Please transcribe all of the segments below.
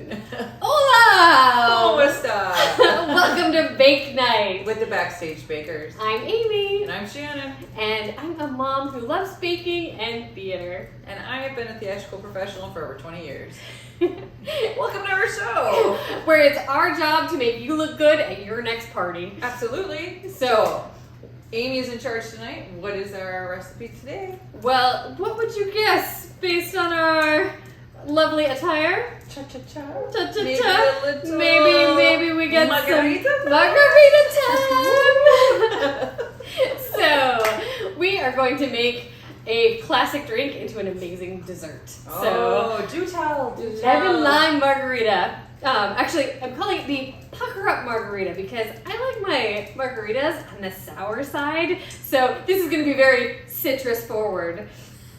Shannon. Hola! FIESTA! Welcome to Bake Night With the Backstage Bakers. I'm Amy. And I'm Shannon. And I'm a mom who loves baking and theater. And I have been a theatrical professional for over 20 years. Welcome to our show! Where it's our job to make you look good at your next party. Absolutely. So, Amy's in charge tonight. What is our recipe today? well, what would you guess based on our lovely attire? Cha-cha-cha. Cha-cha-cha. Maybe a little Maybe we get Margarita some time. Margarita time! So, we are going to make a classic drink into an amazing dessert. Oh, do tell. Lemon lime margarita. Actually, I'm calling it the pucker up margarita because I like my margaritas on the sour side. So this is going to be very citrus forward.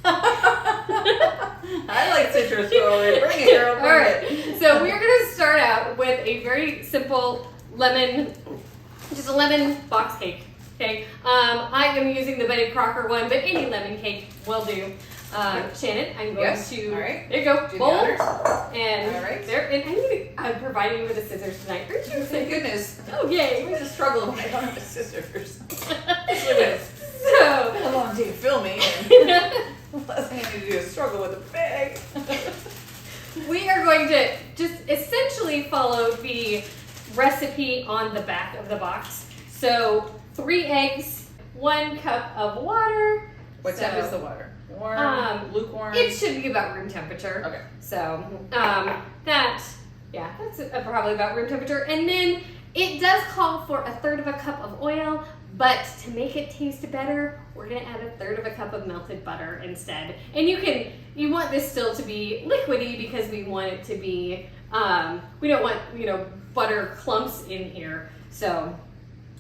I like citrus forward. Bring it, girl. Bring it. So we're going to start out with a very simple lemon, just a lemon box cake. Okay. I am using the Betty Crocker one, but any lemon cake will do. Shannon, I'm going to. All right. There you go. Do Bowl. the honors. And All right. there. And I'm providing you with the scissors tonight. Aren't you? Thank goodness. Oh yay! It's always a struggle when I don't have the scissors. So How long do you film me? And the last thing I need to do is struggle with a bag. we are going to just essentially follow the recipe on the back of the box. So 3 eggs, 1 cup of water. What temp is the water? Warm, lukewarm? It should be about room temperature. Okay. So that's probably about room temperature. And then it does call for 1/3 of a cup of oil, but to make it taste better, we're gonna add 1/3 of a cup of melted butter instead. And you want this still to be liquidy because we want it to be, we don't want, butter clumps in here. So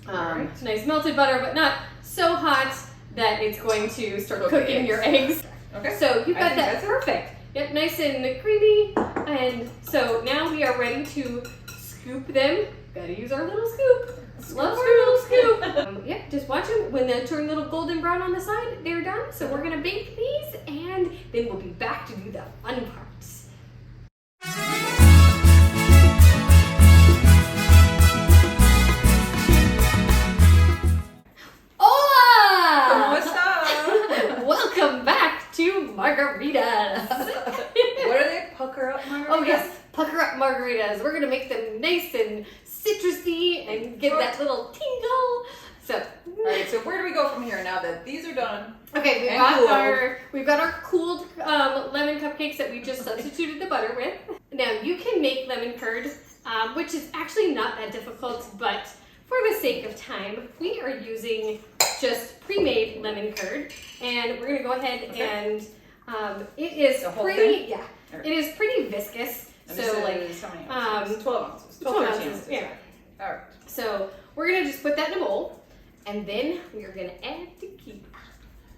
it's nice melted butter, but not so hot that it's going to start cooking your eggs. Okay. So you've got that perfect. Yep, nice and creamy. And so now we are ready to scoop them. Gotta use our little scoop. Love our little scoop. Yep, just watch them. When they turn a little golden brown on the side, they're done. So we're gonna bake these and then we'll be back to do the fun parts. Welcome back to Margaritas. What are they? Pucker up margaritas? Oh yes, pucker up margaritas. We're gonna make them nice and citrusy and get that little tingle. So, all right. So where do we go from here now that these are done? Okay, we've got our cooled lemon cupcakes that we just substituted the butter with. Now you can make lemon curd, which is actually not that difficult, but for the sake of time, we are using just pre-made lemon curd, and we're gonna go ahead and it is pretty, yeah, it is pretty viscous. And so this is how many ounces? 12 ounces. 12 ounces. Yeah. All right. So we're gonna just put that in a bowl, and then we are gonna add tequila.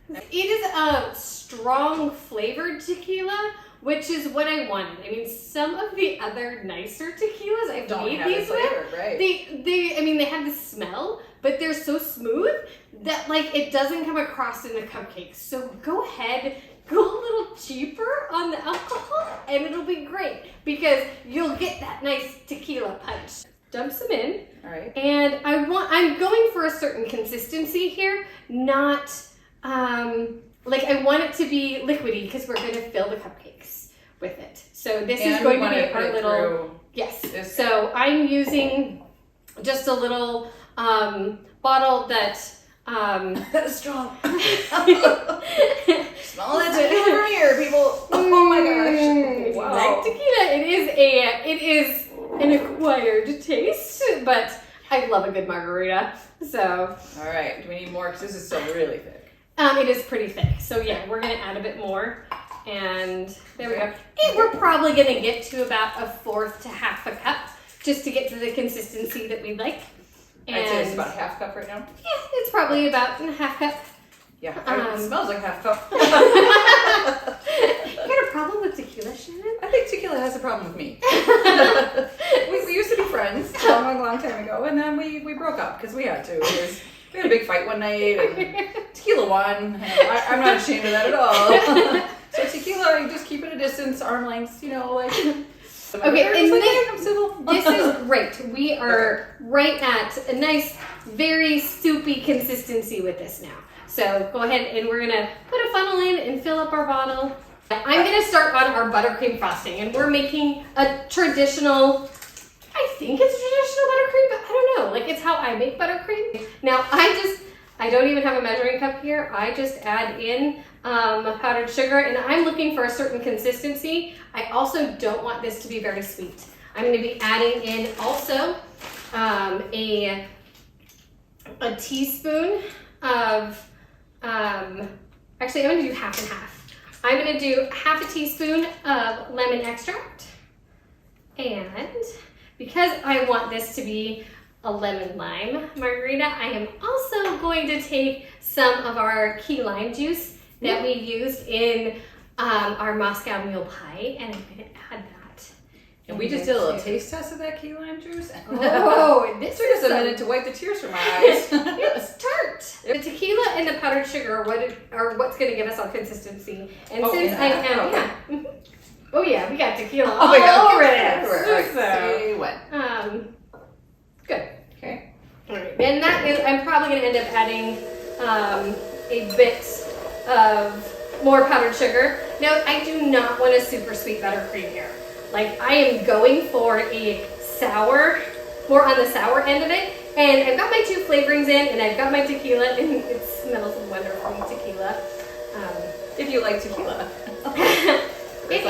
It is a strong flavored tequila, which is what I wanted. I mean, some of the other nicer tequilas I've made these with, right? they have the smell, but they're so smooth that like it doesn't come across in the cupcakes. So go ahead, go a little cheaper on the alcohol, and it'll be great because you'll get that nice tequila punch. Dump some in. All right. And I'm going for a certain consistency here, not I want it to be liquidy because we're going to fill the cupcakes with it. So this is going to be our little, yes. So I'm using just a little bottle that, that is strong. Smell that tequila from here, people. Oh my gosh. Wow. Like tequila, it is an acquired taste, but I love a good margarita. So. All right. Do we need more? Because this is still really thick. It is pretty thick. So yeah, we're gonna add a bit more. And there we go. And we're probably gonna get to about 1/4 to 1/2 a cup just to get to the consistency that we like. And I'd say it's about 1/2 cup right now. Yeah, it's probably about 1/2 cup. Yeah, it smells like 1/2 cup. You got a problem with tequila, Shannon? I think tequila has a problem with me. we used to be friends a long time ago, and then we broke up because we had to. We had a big fight one night, and tequila won. I'm not ashamed of that at all. So tequila, you just keep it a distance, arm length, Okay, and like, this is great. We are right at a nice, very soupy consistency with this now. So go ahead and we're gonna put a funnel in and fill up our bottle. I'm gonna start on our buttercream frosting, and we're making a traditional, I think it's traditional buttercream, but I don't know. Like, it's how I make buttercream. Now, I don't even have a measuring cup here. I just add in powdered sugar, and I'm looking for a certain consistency. I also don't want this to be very sweet. I'm going to be adding in also a teaspoon of, actually I'm going to do half and half. I'm going to do half a teaspoon of lemon extract, and because I want this to be a lemon lime margarita, I am also going to take some of our key lime juice that we used in our Moscow mule pie, and I'm going to add that. And we just did a little taste test of that key lime juice. Oh, this took us a minute to wipe the tears from my eyes. It's tart. The tequila and the powdered sugar are what's going to give us our consistency. And since I am, okay. Oh yeah, we got tequila all over this. Say what? Good. Okay. All right, and that is, I'm probably going to end up adding a bit of more powdered sugar. Now, I do not want a super sweet buttercream here. Like, I am going for a sour, more on the sour end of it. And I've got my 2 flavorings in, and I've got my tequila, and it smells wonderful, tequila. If you like tequila. It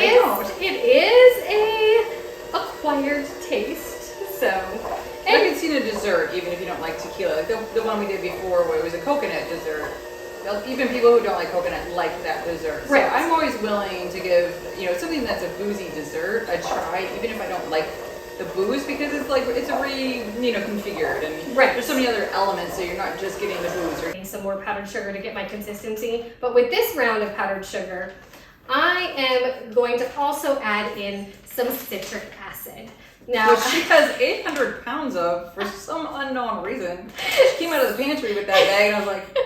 is a acquired taste, so. I can see a dessert, even if you don't like tequila. Like the one we did before, where it was a coconut dessert. Even people who don't like coconut like that dessert. So right. I'm always willing to give, something that's a boozy dessert a try, even if I don't like the booze, because it's like it's configured, and right. There's so many other elements, so you're not just getting the booze. Or some more powdered sugar to get my consistency. But with this round of powdered sugar, I am going to also add in some citric acid. Now, which she has 800 pounds of for some unknown reason. She came out of the pantry with that bag, and I was like,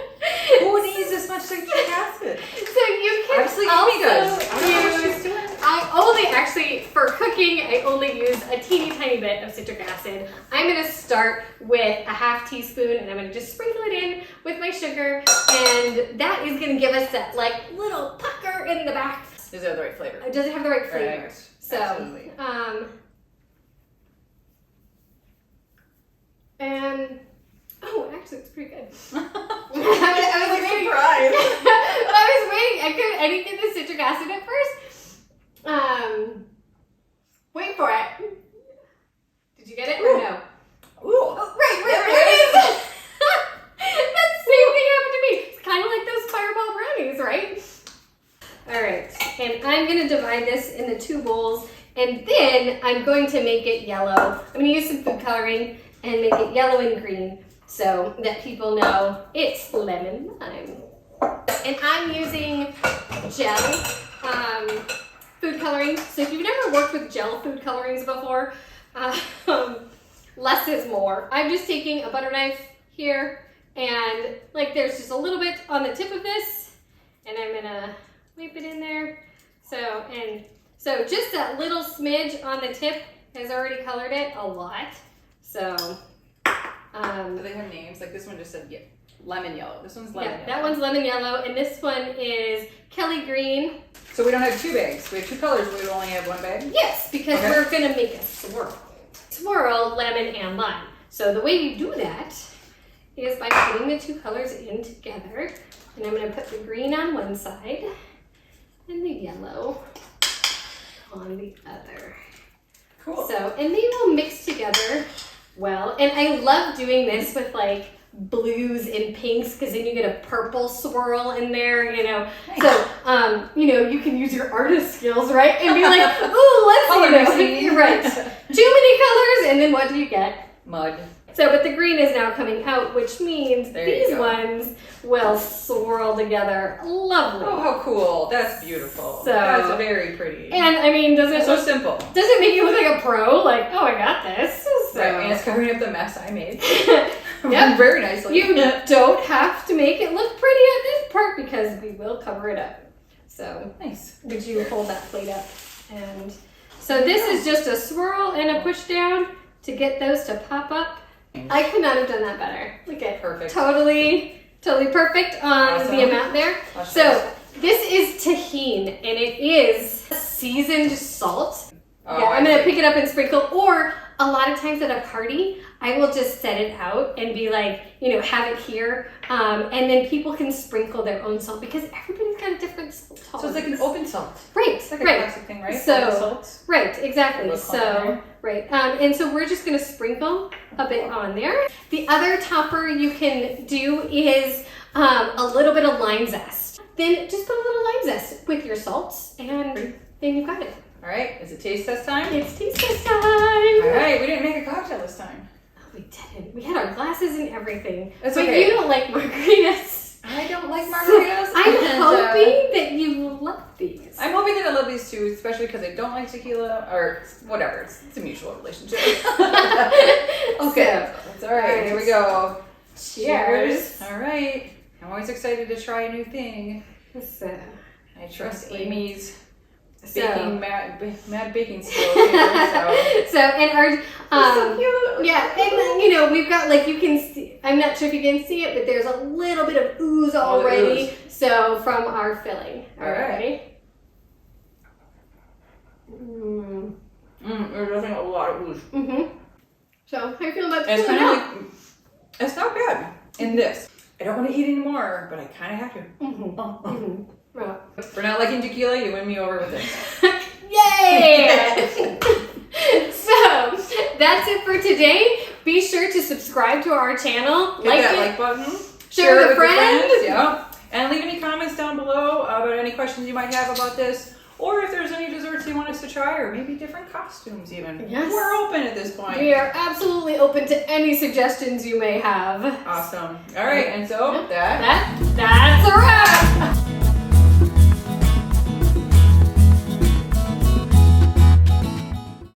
who needs this much citric acid? So you can obviously also use, I only actually, for cooking, I only use a teeny tiny bit of citric acid. I'm going to start with a half teaspoon, and I'm going to just sprinkle it in with my sugar, and that is going to give us that like little pucker in the back. Does it have the right flavor? Does it have the right flavor? Right. So, absolutely. And actually, it's pretty good. I was waiting. surprised. I was waiting. I didn't get the citric acid at first. Wait for it. Did you get it or no? Ooh. Oh, right. There it is. That's the same thing happened to me. It's kind of like those fireball brownies, right? All right, and I'm gonna divide this into 2 bowls, and then I'm going to make it yellow. I'm gonna use some food coloring and make it yellow and green so that people know it's lemon lime. And I'm using gel food coloring. So if you've never worked with gel food colorings before, less is more. I'm just taking a butter knife here, and like there's just a little bit on the tip of this, and I'm gonna whip it in there. So just that little smidge on the tip has already colored it a lot. So, do they have names? Like this one just said lemon yellow. This one's lemon yellow. That one's lemon yellow, and this one is Kelly green. So we don't have 2 bags. We have 2 colors, but we only have 1 bag? Yes, because we're gonna make a swirl. Swirl, lemon, and lime. So the way you do that is by putting the 2 colors in together. And I'm gonna put the green on one side and the yellow on the other. Cool. So, and they will mix together well. And I love doing this with like blues and pinks, because then you get a purple swirl in there, Nice. So, you can use your artist skills, right? And be like, ooh, let's see. Right. Too many colors, and then what do you get? Mud. So, but the green is now coming out, which means these ones will swirl together. Lovely. Oh, how cool. That's beautiful. So, that's very pretty. And I mean, it's so simple. Does it make you look like a pro? Like, oh, I got this. So. Right, and it's covering up the mess I made. Yep. Very nicely. You don't have to make it look pretty at this part, because we will cover it up. So, nice. would you hold that plate up? And So this is just a swirl and a push down to get those to pop up. I could not have done that better. Look at Perfect. Totally perfect on Awesome. the amount there. So this is tahine, and it is seasoned salt. Oh, yeah, I'm I gonna see. pick it up and sprinkle, or a lot of times at a party, I will just set it out and be like, you know, have it here, and then people can sprinkle their own salt because everybody's got a different salt So tolerance. it's like an open salt. Right, It's like a right. classic thing, right? So- Open salts. Right, exactly. Little culinary. So, right. And so we're just going to sprinkle a bit on there. The other topper you can do is a little bit of lime zest. Then just put a little lime zest with your salts, and then you've got it. All right, is it taste test time? It's taste test time. All right, we didn't make a cocktail this time. We didn't. We had our glasses and everything. That's but okay. you don't like margaritas. I don't like margaritas. I'm and, hoping that you love these. I'm hoping that I love these too, especially because I don't like tequila or whatever. It's a mutual relationship. Okay, that's all right. Here we go. Cheers. All right. I'm always excited to try a new thing. So, I trust Lovely. Amy's So- baking mad baking skills here. so and our So cute. yeah, and you know we've got like you can see. I'm not sure if you can see it, but there's a little bit of ooze already. So from our filling. All right. Ready? There's definitely a lot of ooze. So how you feeling about It's tequila kind now? of like, it's not bad in this. I don't want to eat anymore, but I kind of have to. Right. For not liking tequila, you win me over with this. Yay! So that's it for today. Be sure to subscribe to our channel, Hit like that it, like button. share it with a friend. your yeah. And leave any comments down below about any questions you might have about this. Or if there's any desserts you want us to try, or maybe different costumes even. Yes. We're open at this point. We are absolutely open to any suggestions you may have. Awesome. All right, and so That's a wrap.